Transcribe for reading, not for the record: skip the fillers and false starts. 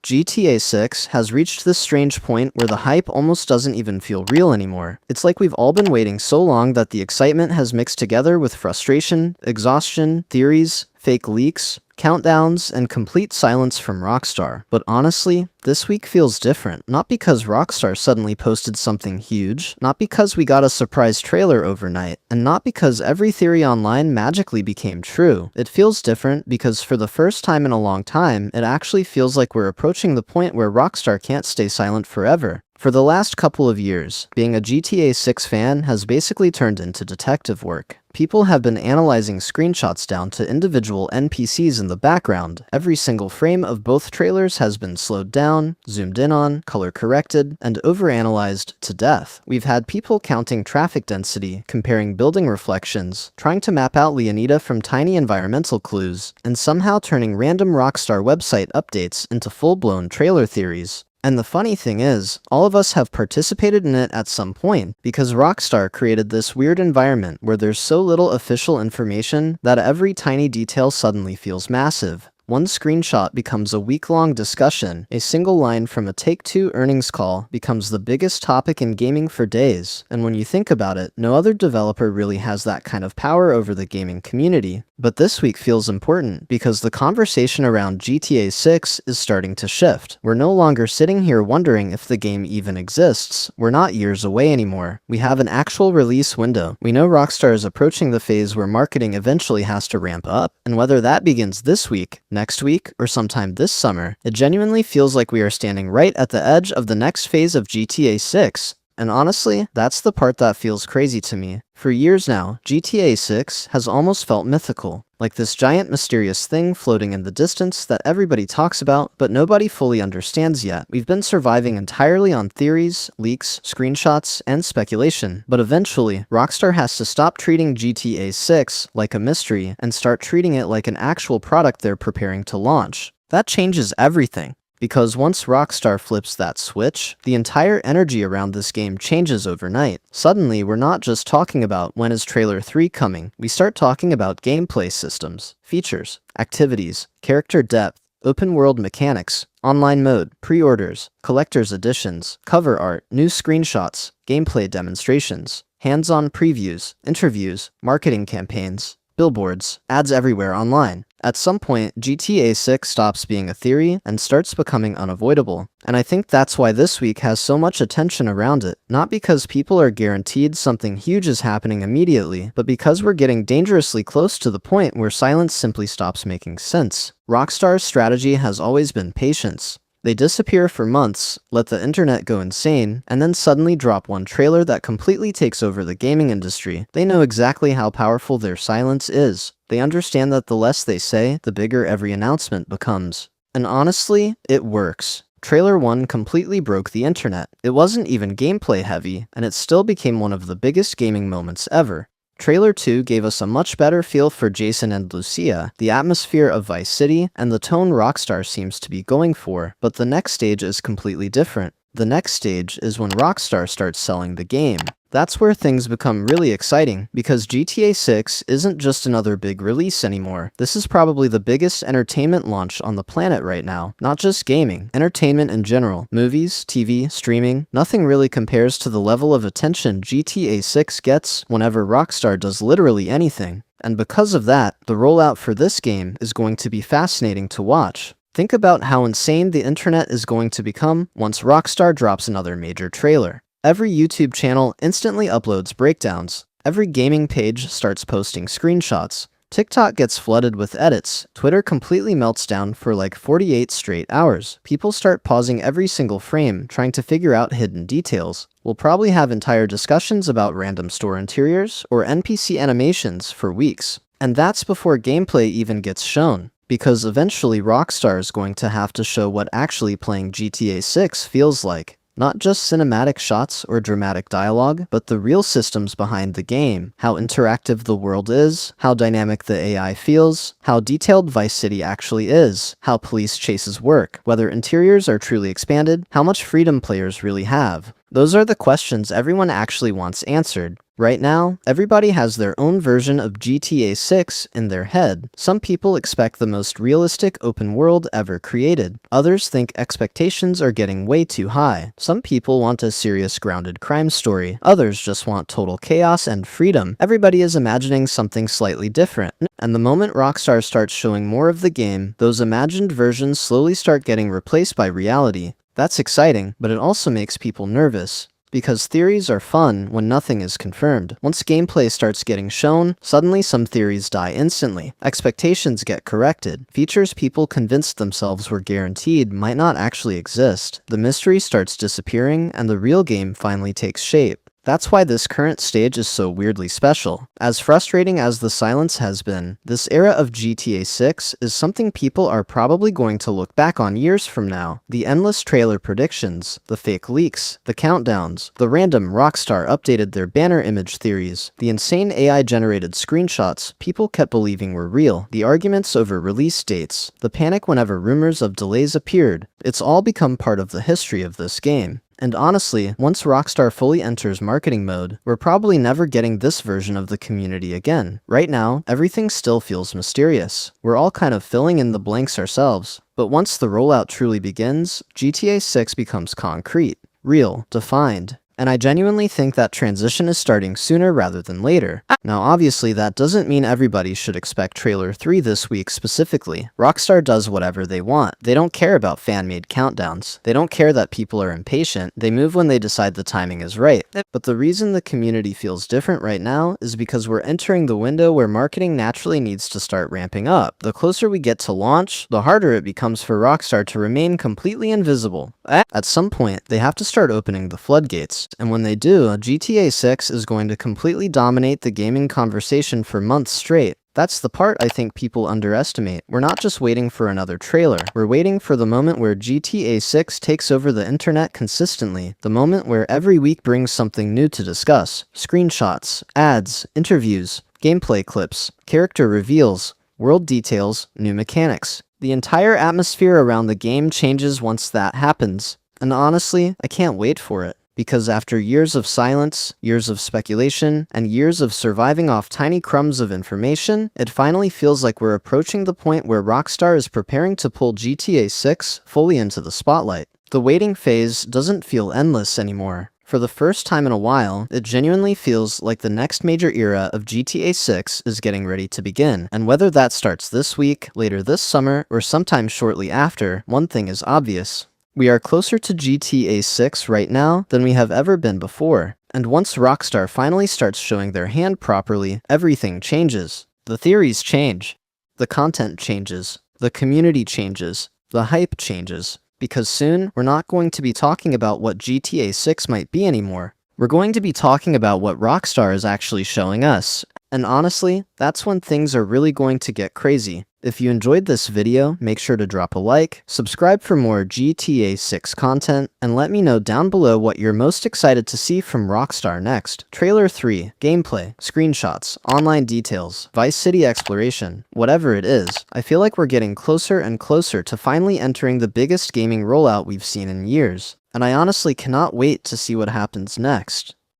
GTA 6 has reached this strange point where the hype almost doesn't even feel real anymore. It's like we've all been waiting so long that the excitement has mixed together with frustration, exhaustion, theories, fake leaks, countdowns, and complete silence from Rockstar. But honestly, this week feels different. Not because Rockstar suddenly posted something huge, not because we got a surprise trailer overnight, and not because every theory online magically became true. It feels different because for the first time in a long time, it actually feels like we're approaching the point where Rockstar can't stay silent forever. For the last couple of years, being a GTA 6 fan has basically turned into detective work. People have been analyzing screenshots down to individual NPCs in the background. Every single frame of both trailers has been slowed down, zoomed in on, color corrected, and overanalyzed to death. We've had people counting traffic density, comparing building reflections, trying to map out Leonida from tiny environmental clues, and somehow turning random Rockstar website updates into full-blown trailer theories. And the funny thing is, all of us have participated in it at some point, because Rockstar created this weird environment where there's so little official information that every tiny detail suddenly feels massive. One screenshot becomes a week-long discussion, a single line from a Take-Two earnings call becomes the biggest topic in gaming for days, and when you think about it, no other developer really has that kind of power over the gaming community. But this week feels important because the conversation around GTA 6 is starting to shift. We're no longer sitting here wondering if the game even exists. We're not years away anymore. We have an actual release window. We know Rockstar is approaching the phase where marketing eventually has to ramp up, and whether that begins this week, next week, or sometime this summer, it genuinely feels like we are standing right at the edge of the next phase of GTA 6. And honestly, that's the part that feels crazy to me. For years now, GTA 6 has almost felt mythical, like this giant mysterious thing floating in the distance that everybody talks about, but nobody fully understands yet. We've been surviving entirely on theories, leaks, screenshots, and speculation, but eventually, Rockstar has to stop treating GTA 6 like a mystery and start treating it like an actual product they're preparing to launch. That changes everything. Because once Rockstar flips that switch, the entire energy around this game changes overnight. Suddenly, we're not just talking about when is trailer 3 coming, we start talking about gameplay systems, features, activities, character depth, open world mechanics, online mode, pre-orders, collector's editions, cover art, new screenshots, gameplay demonstrations, hands-on previews, interviews, marketing campaigns, billboards, ads everywhere online. At some point, GTA 6 stops being a theory and starts becoming unavoidable. And I think that's why this week has so much attention around it. Not because people are guaranteed something huge is happening immediately, but because we're getting dangerously close to the point where silence simply stops making sense. Rockstar's strategy has always been patience. They disappear for months, let the internet go insane, and then suddenly drop one trailer that completely takes over the gaming industry. They know exactly how powerful their silence is. They understand that the less they say, the bigger every announcement becomes. And honestly, it works. Trailer 1 completely broke the internet. It wasn't even gameplay heavy, and it still became one of the biggest gaming moments ever. Trailer 2 gave us a much better feel for Jason and Lucia, the atmosphere of Vice City, and the tone Rockstar seems to be going for, but the next stage is completely different. The next stage is when Rockstar starts selling the game. That's where things become really exciting, because GTA 6 isn't just another big release anymore. This is probably the biggest entertainment launch on the planet right now. Not just gaming, entertainment in general. Movies, TV, streaming, nothing really compares to the level of attention GTA 6 gets whenever Rockstar does literally anything. And because of that, the rollout for this game is going to be fascinating to watch. Think about how insane the internet is going to become once Rockstar drops another major trailer. Every YouTube channel instantly uploads breakdowns. Every gaming page starts posting screenshots. TikTok gets flooded with edits. Twitter completely melts down for like 48 straight hours. People start pausing every single frame, trying to figure out hidden details. We'll probably have entire discussions about random store interiors or NPC animations for weeks. And that's before gameplay even gets shown. Because eventually Rockstar is going to have to show what actually playing GTA 6 feels like. Not just cinematic shots or dramatic dialogue, but the real systems behind the game. How interactive the world is, how dynamic the AI feels, how detailed Vice City actually is, how police chases work, whether interiors are truly expanded, how much freedom players really have. Those are the questions everyone actually wants answered. Right now, everybody has their own version of GTA 6 in their head. Some people expect the most realistic open world ever created. Others think expectations are getting way too high. Some people want a serious grounded crime story. Others just want total chaos and freedom. Everybody is imagining something slightly different. And the moment Rockstar starts showing more of the game, those imagined versions slowly start getting replaced by reality. That's exciting, but it also makes people nervous. Because theories are fun when nothing is confirmed. Once gameplay starts getting shown, suddenly some theories die instantly. Expectations get corrected. Features people convinced themselves were guaranteed might not actually exist. The mystery starts disappearing, and the real game finally takes shape. That's why this current stage is so weirdly special. As frustrating as the silence has been, this era of GTA 6 is something people are probably going to look back on years from now. The endless trailer predictions, the fake leaks, the countdowns, the random Rockstar updated their banner image theories, the insane AI-generated screenshots people kept believing were real, the arguments over release dates, the panic whenever rumors of delays appeared. It's all become part of the history of this game. And honestly, once Rockstar fully enters marketing mode, we're probably never getting this version of the community again. Right now, everything still feels mysterious. We're all kind of filling in the blanks ourselves. But once the rollout truly begins, GTA 6 becomes concrete, real, defined. And I genuinely think that transition is starting sooner rather than later. Now obviously that doesn't mean everybody should expect Trailer 3 this week specifically. Rockstar does whatever they want. They don't care about fan-made countdowns. They don't care that people are impatient. They move when they decide the timing is right. But the reason the community feels different right now is because we're entering the window where marketing naturally needs to start ramping up. The closer we get to launch, the harder it becomes for Rockstar to remain completely invisible. At some point, they have to start opening the floodgates. And when they do, GTA 6 is going to completely dominate the gaming conversation for months straight. That's the part I think people underestimate. We're not just waiting for another trailer. We're waiting for the moment where GTA 6 takes over the internet consistently. The moment where every week brings something new to discuss. Screenshots, ads, interviews, gameplay clips, character reveals, world details, new mechanics. The entire atmosphere around the game changes once that happens. And honestly, I can't wait for it. Because after years of silence, years of speculation, and years of surviving off tiny crumbs of information, it finally feels like we're approaching the point where Rockstar is preparing to pull GTA 6 fully into the spotlight. The waiting phase doesn't feel endless anymore. For the first time in a while, it genuinely feels like the next major era of GTA 6 is getting ready to begin. And whether that starts this week, later this summer, or sometime shortly after, one thing is obvious. We are closer to GTA 6 right now than we have ever been before. And once Rockstar finally starts showing their hand properly, everything changes. The theories change. The content changes. The community changes. The hype changes. Because soon, we're not going to be talking about what GTA 6 might be anymore. We're going to be talking about what Rockstar is actually showing us. And honestly, that's when things are really going to get crazy. If you enjoyed this video, make sure to drop a like, subscribe for more GTA 6 content, and let me know down below what you're most excited to see from Rockstar next. Trailer 3, gameplay, screenshots, online details, Vice City exploration, whatever it is, I feel like we're getting closer and closer to finally entering the biggest gaming rollout we've seen in years. And I honestly cannot wait to see what happens next.